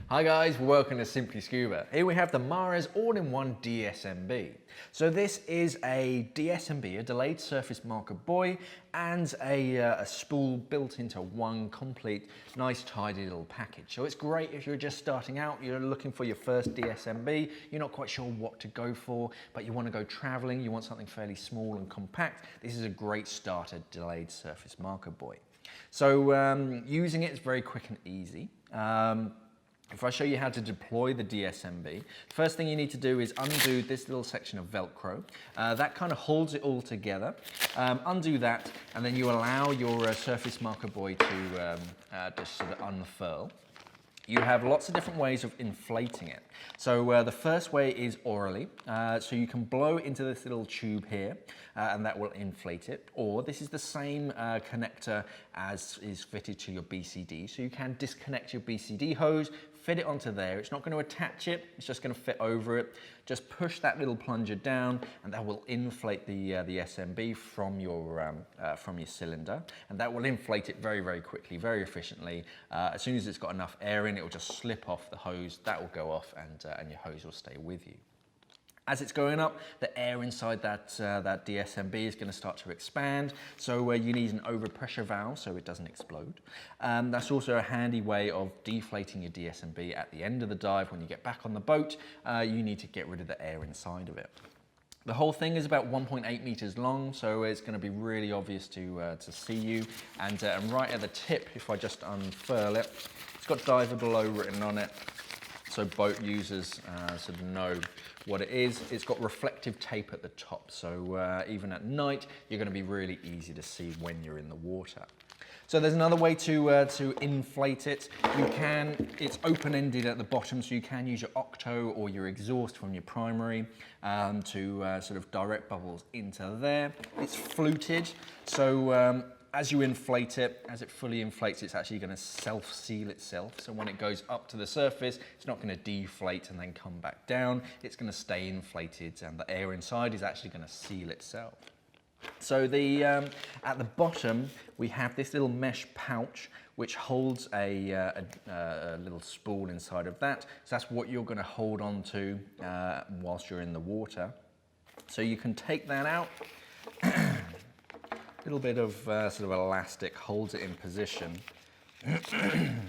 Hi guys, welcome to Simply Scuba. Here we have the Mares all-in-one dSMB. So this is a dSMB, a delayed surface marker buoy, and a spool built into one complete, nice tidy little package. So it's great if you're just starting out, you're looking for your first dSMB, you're not quite sure what to go for, but you want to go traveling, you want something fairly small and compact. This is a great starter delayed surface marker buoy. So using it is very quick and easy. If I show you how to deploy the dSMB, first thing you need to do is undo this little section of Velcro. That kind of holds it all together. Undo that, and then you allow your surface marker buoy to just sort of unfurl. You have lots of different ways of inflating it. So the first way is orally. So you can blow into this little tube here and that will inflate it. Or this is the same connector as is fitted to your BCD. So you can disconnect your BCD hose, fit it onto there. It's not going to attach it, it's just going to fit over it. Just push that little plunger down and that will inflate the SMB from your cylinder. And that will inflate it very, very quickly, very efficiently. As soon as it's got enough air in, it will just slip off the hose, that will go off and your hose will stay with you. As it's going up, the air inside that dSMB is going to start to expand, so you need an overpressure valve so it doesn't explode. That's also a handy way of deflating your dSMB at the end of the dive. When you get back on the boat, you need to get rid of the air inside of it. The whole thing is about 1.8 meters long, so it's going to be really obvious to see you. And right at the tip, if I just unfurl it, it's got diver below written on it, so boat users sort of know what it is. It's got reflective tape at the top, so even at night, you're going to be really easy to see when you're in the water. So there's another way to inflate it. It's open-ended at the bottom, so you can use your octo or your exhaust from your primary to sort of direct bubbles into there. It's fluted, so as you inflate it, as it fully inflates, it's actually going to self-seal itself. So when it goes up to the surface, it's not going to deflate and then come back down. It's going to stay inflated, and the air inside is actually going to seal itself. So at the bottom, we have this little mesh pouch which holds a little spool inside of that. So that's what you're going to hold on to whilst you're in the water. So you can take that out. Little bit of sort of elastic holds it in position. And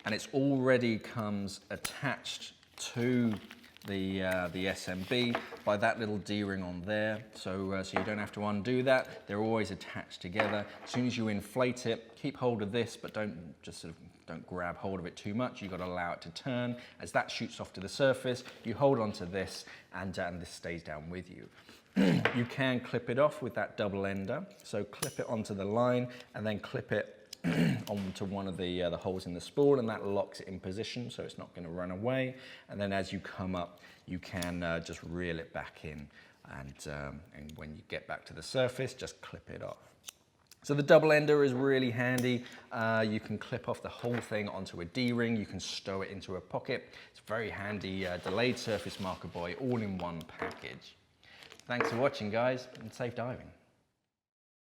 it's already comes attached to the SMB by that little D-ring on there, so you don't have to undo that. They're always attached together. As soon as you inflate it, keep hold of this, but don't grab hold of it too much. You've got to allow it to turn. As that shoots off to the surface, you hold onto this, and this stays down with you. You can clip it off with that double ender, so clip it onto the line and then clip it onto one of the holes in the spool, and that locks it in position so it's not going to run away. And then as you come up, you can just reel it back in, and when you get back to the surface, just clip it off. So the double ender is really handy. You can clip off the whole thing onto a D-ring. You can stow it into a pocket. It's a very handy delayed surface marker buoy all in one package. Thanks for watching, guys, and safe diving.